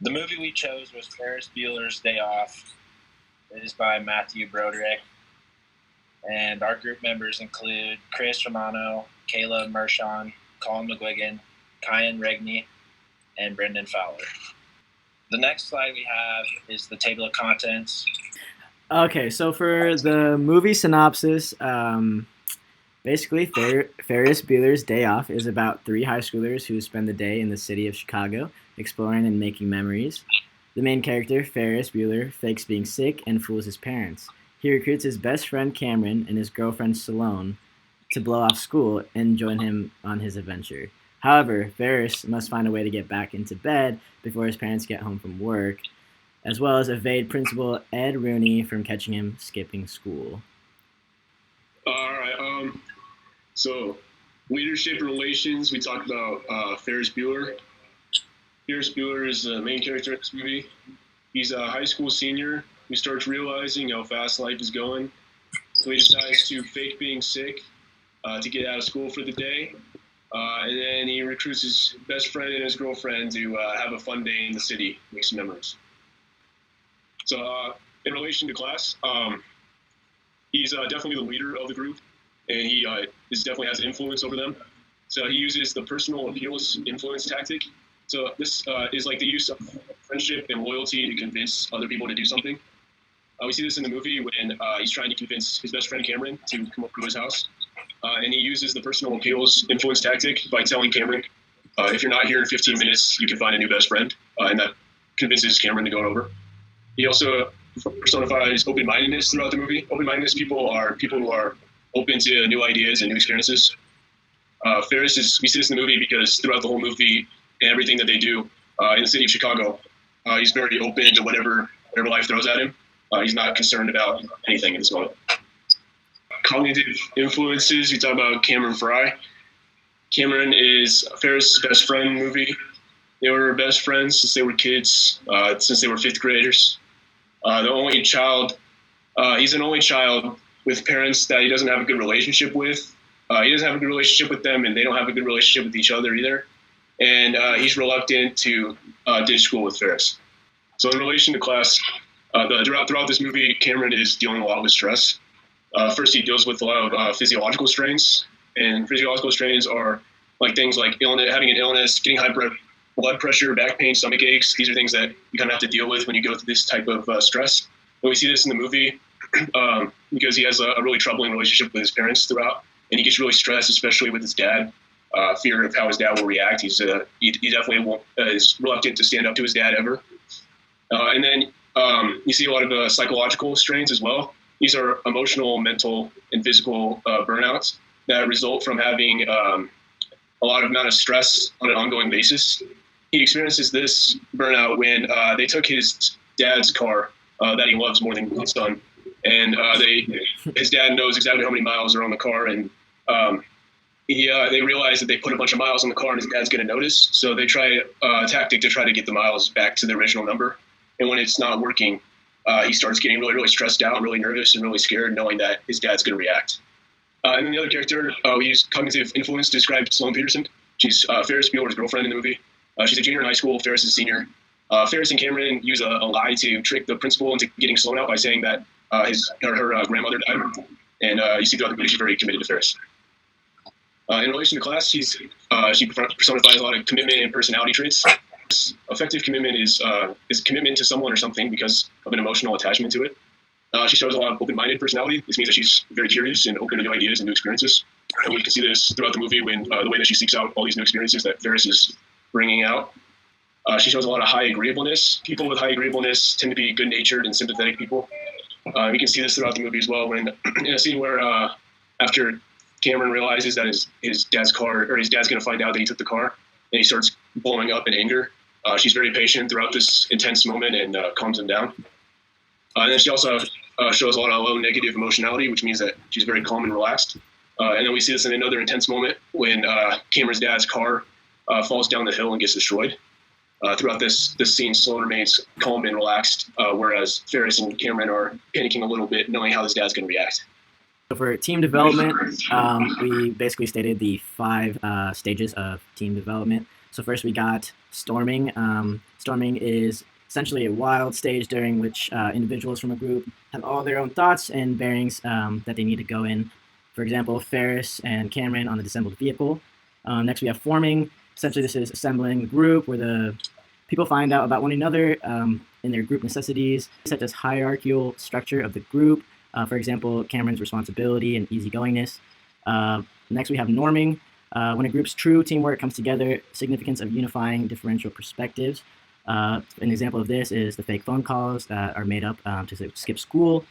The movie we chose was Ferris Bueller's Day Off. It is by Matthew Broderick, and our group members include Chris Romano, Kayla Mershon, Colin McGuigan, Kyan Regney, and Brendan Fowler. The next slide we have is the table of contents. Okay, so for the movie synopsis, basically, Ferris Bueller's Day Off is about three high schoolers who spend the day in the city of Chicago exploring and making memories. The main character, Ferris Bueller, fakes being sick and fools his parents. He recruits his best friend Cameron and his girlfriend Salone to blow off school and join him on his adventure. However, Ferris must find a way to get back into bed before his parents get home from work, as well as evade Principal Ed Rooney from catching him skipping school. All right. So leadership relations. We talked about Ferris Bueller. Ferris Bueller is the main character in this movie. He's a high school senior who starts realizing how fast life is going. So he decides to fake being sick to get out of school for the day. And then he recruits his best friend and his girlfriend to have a fun day in the city, make some memories. So in relation to class, he's definitely the leader of the group, and he definitely has influence over them. So he uses the personal appeals influence tactic. So this is like the use of friendship and loyalty to convince other people to do something. We see this in the movie when he's trying to convince his best friend Cameron to come over to his house. And he uses the personal appeals influence tactic by telling Cameron, if you're not here in 15 minutes, you can find a new best friend. And that convinces Cameron to go over. He also personifies open-mindedness throughout the movie. Open-mindedness people who are open to new ideas and new experiences. Ferris we see this in the movie because throughout the whole movie and everything that they do in the city of Chicago, he's very open to whatever life throws at him. He's not concerned about anything at this moment. Cognitive influences, we talk about Cameron Fry. Cameron is Ferris' best friend in the movie. They were best friends since they were kids, since they were fifth graders. The only child, he's an only child with parents that he doesn't have a good relationship with. He doesn't have a good relationship with them, and they don't have a good relationship with each other either. And he's reluctant to ditch school with Ferris. So in relation to class, throughout this movie, Cameron is dealing a lot with stress. First, he deals with a lot of physiological strains, and physiological strains are like things like illness, having an illness, getting high blood pressure, back pain, stomach aches. These are things that you kind of have to deal with when you go through this type of stress. And we see this in the movie because he has a really troubling relationship with his parents throughout, and he gets really stressed, especially with his dad. Fear of how his dad will react. He definitely is reluctant to stand up to his dad ever. And then you see a lot of psychological strains as well. These are emotional, mental, and physical burnouts that result from having a lot of amount of stress on an ongoing basis. He experiences this burnout when they took his dad's car that he loves more than his son, and his dad knows exactly how many miles are on the car, and they realize that they put a bunch of miles on the car and his dad's going to notice. So they try a tactic to try to get the miles back to the original number. And when it's not working, he starts getting really, really stressed out, really nervous, and really scared, knowing that his dad's going to react. And then the other character, we use cognitive influence to describe Sloane Peterson. She's Ferris Bueller's girlfriend in the movie. She's a junior in high school. Ferris is a senior. Ferris and Cameron use a lie to trick the principal into getting Sloane out by saying that her grandmother died. And you see throughout the movie she's very committed to Ferris. In relation to class, she personifies a lot of commitment and personality traits. Effective commitment is commitment to someone or something because of an emotional attachment to it. She shows a lot of open-minded personality. This means that she's very curious and open to new ideas and new experiences. And we can see this throughout the movie when the way that she seeks out all these new experiences that Ferris is bringing out. She shows a lot of high agreeableness. People with high agreeableness tend to be good-natured and sympathetic people. We can see this throughout the movie as well when in a scene where after Cameron realizes that his dad's going to find out that he took the car, and he starts blowing up in anger. She's very patient throughout this intense moment and calms him down. And then she also shows a lot of low negative emotionality, which means that she's very calm and relaxed. And then we see this in another intense moment when Cameron's dad's car falls down the hill and gets destroyed. Throughout this scene, Sloane remains calm and relaxed, whereas Ferris and Cameron are panicking a little bit, knowing how his dad's going to react. So for team development, we basically stated the 5 stages of team development. So first we got storming. Storming is essentially a wild stage during which individuals from a group have all their own thoughts and bearings that they need to go in. For example, Ferris and Cameron on the disassembled vehicle. Next we have forming. Essentially this is assembling the group where the people find out about one another in their group necessities, such as hierarchical structure of the group. For example, Cameron's responsibility and easygoingness. Next we have norming. When a group's true teamwork comes together, significance of unifying differential perspectives. An example of this is the fake phone calls that are made up to skip school.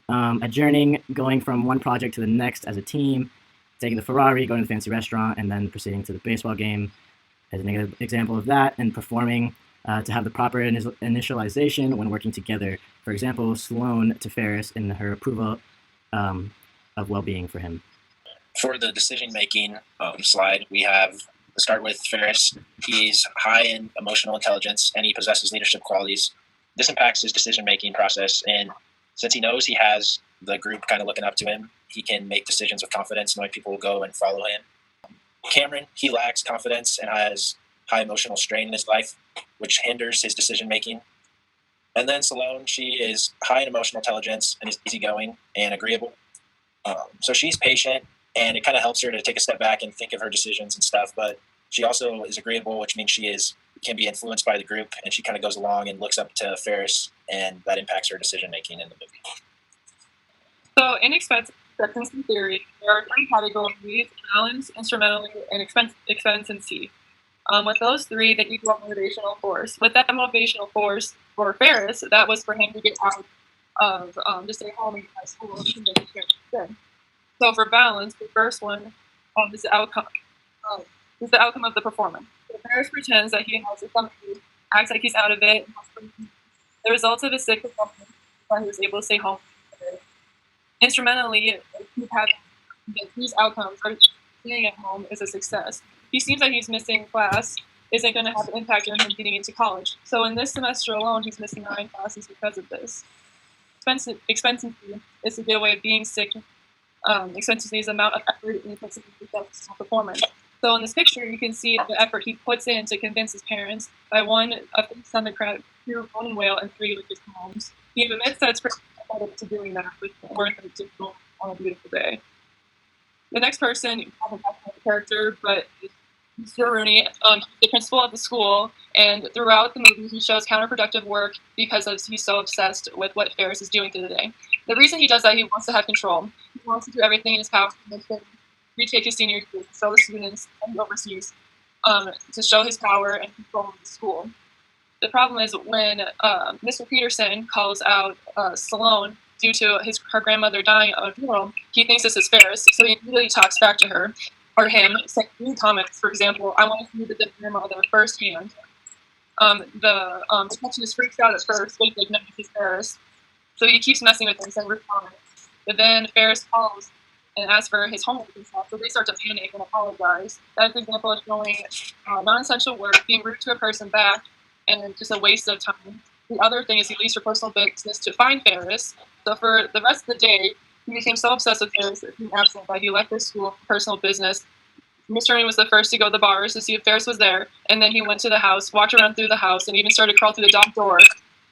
Adjourning, going from one project to the next as a team, taking the Ferrari, going to the fancy restaurant, and then proceeding to the baseball game as an example of that. And performing, to have the proper initialization when working together. For example, Sloane to Ferris in her approval of well-being for him. For the decision-making slide, we start with Ferris. He's high in emotional intelligence, and he possesses leadership qualities. This impacts his decision-making process, and since he knows he has the group kind of looking up to him, he can make decisions with confidence, knowing people will go and follow him. Cameron, he lacks confidence and has high emotional strain in his life, which hinders his decision-making. And then Sloane, she is high in emotional intelligence and is easygoing and agreeable. So she's patient, and it kind of helps her to take a step back and think of her decisions and stuff. But she also is agreeable, which means she can be influenced by the group, and she kind of goes along and looks up to Ferris, and that impacts her decision making in the movie. So in acceptance theory, there are three categories: balance, instrumentality, and expectancy. With those three, they equal motivational force. With that motivational force for Ferris, that was for him to get out of to stay home and get out of school and make his parents good. So for balance, the first one is the outcome. Is the outcome of the performance. So Ferris pretends that he has a stomach ache, acts like he's out of it. The results of his sick performance is that he was able to stay home. Instrumentally, these outcomes are staying at home is a success. He seems like he's missing class isn't going to have an impact on him getting into college. So in this semester alone, he's missing 9 classes because of this. Expectancy is a good way of being sick. Expectancy is the amount of effort he puts into his performance. So in this picture, you can see the effort he puts in to convince his parents by 1, a stomach cramp, 2, moaning whale, and 3, like his homes. He admits that it's pretty to doing that, but it's worth it to go on a beautiful day. The next person, you haven't had a character, but Mr. Rooney, he's the principal of the school, and throughout the movie, he shows counterproductive work because he's so obsessed with what Ferris is doing through the day. The reason he does that, he wants to have control. He wants to do everything in his power to make sure retake his senior year, show the students and overseas to show his power and control of the school. The problem is when Mr. Peterson calls out Sloane due to her grandmother dying of a funeral, he thinks this is Ferris, so he immediately talks back to her or him, saying new comments. For example, I want to see the dead grandmother firsthand. The protectionist freaks out at first, but like, no, this is Ferris. So he keeps messing with him, saying rude comments. But then Ferris calls and asks for his homework and stuff, so they start to panic and apologize. That's an example of showing non-essential work, being rude to a person back, and just a waste of time. The other thing is he leaves her personal business to find Ferris. So for the rest of the day, he became so obsessed with Ferris that he was absent, that he left his school for personal business. Mr. Rooney was the first to go to the bars to see if Ferris was there, and then he went to the house, walked around through the house, and even started to crawl through the dock door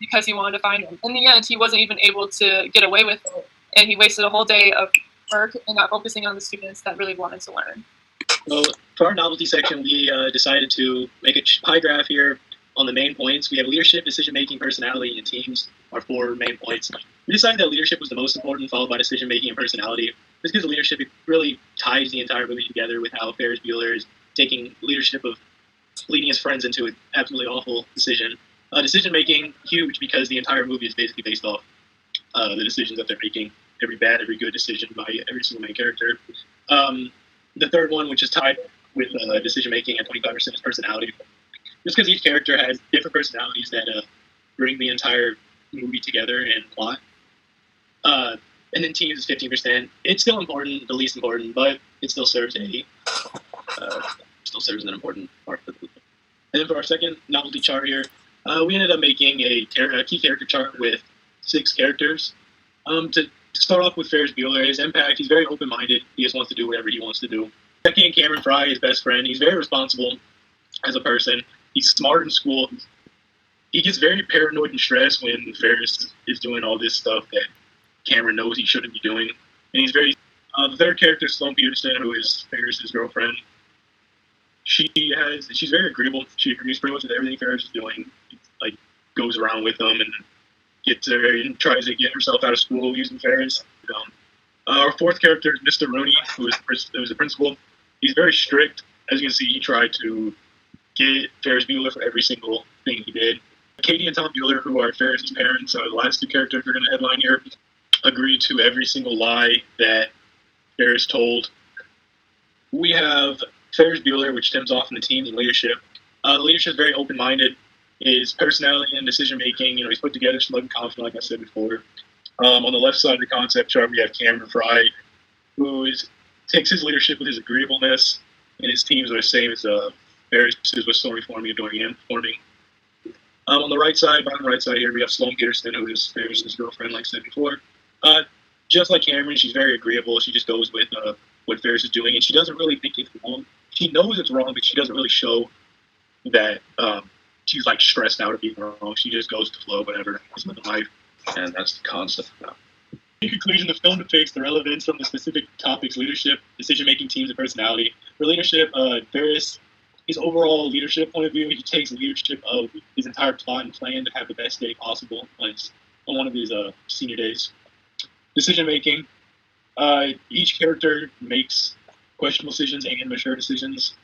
because he wanted to find him. In the end, he wasn't even able to get away with it, and he wasted a whole day of work and not focusing on the students that really wanted to learn. So for our novelty section, we decided to make a pie graph here on the main points. We have leadership, decision-making, personality, and teams are 4 main points. We decided that leadership was the most important, followed by decision-making and personality. Just because leadership, it really ties the entire movie together with how Ferris Bueller is taking leadership of leading his friends into an absolutely awful decision. Decision-making, huge, because the entire movie is basically based off the decisions that they're making. Every bad, every good decision by every single main character. The third one, which is tied with decision-making at 25%, is personality. Just because each character has different personalities that bring the entire movie together and plot. And then teams is 15%. It's still important, the least important, but it still serves an important part of the movie. And then for our second novelty chart here, we ended up making a key character chart with 6 characters. To start off with Ferris Bueller, his impact, he's very open-minded. He just wants to do whatever he wants to do. Second, Cameron Fry, his best friend. He's very responsible. as a person. He's smart in school. He gets very paranoid and stressed when Ferris is doing all this stuff that Cameron knows he shouldn't be doing. And he's very. The third character, Sloane Peterson, who is Ferris's girlfriend. She's very agreeable. She agrees pretty much with everything Ferris is doing. Like, goes around with him and gets her and tries to get herself out of school using Ferris. Our fourth character is Mr. Rooney, who is the principal. He's very strict. As you can see, he tried to get Ferris Bueller for every single thing he did. Katie and Tom Bueller, who are Ferris's parents, the last two characters we're going to headline here, agreed to every single lie that Ferris told. We have Ferris Bueller, which stems off in the team and leadership. The leadership is very open-minded. His personality and decision-making, he's put together, smug and confident, like I said before. On the left side of the concept chart, we have Cameron Fry, who takes his leadership with his agreeableness, and his teams are the same as Ferris is with Stormy forming and Dorian forming. On the right side, bottom right side here, we have Sloane Peterson, who is Ferris's girlfriend, like I said before. Just like Cameron, she's very agreeable. She just goes with what Ferris is doing, and she doesn't really think it's wrong. She knows it's wrong, but she doesn't really show that she's like stressed out of being wrong. She just goes with the flow, whatever. It's living life, and that's the concept. In conclusion, the film depicts the relevance from the specific topics: leadership, decision-making, teams, and personality. For leadership, Ferris, his overall leadership point of view, he takes leadership of his entire plot and plan to have the best day possible on one of his senior days. Decision-making, each character makes questionable decisions and mature decisions,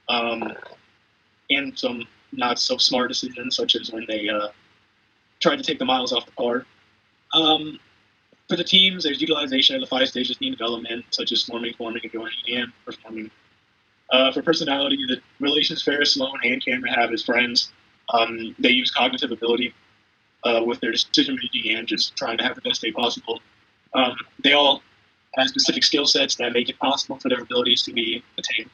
and some not so smart decisions, such as when they tried to take the miles off the car. For the teams, there's utilization of the 5 stages of team development, such as forming, and joining, and performing. For personality, the relations Ferris, Sloane, and Cameron have as friends, they use cognitive ability with their decision-making and just trying to have the best day possible. They all have specific skill sets that make it possible for their abilities to be attained.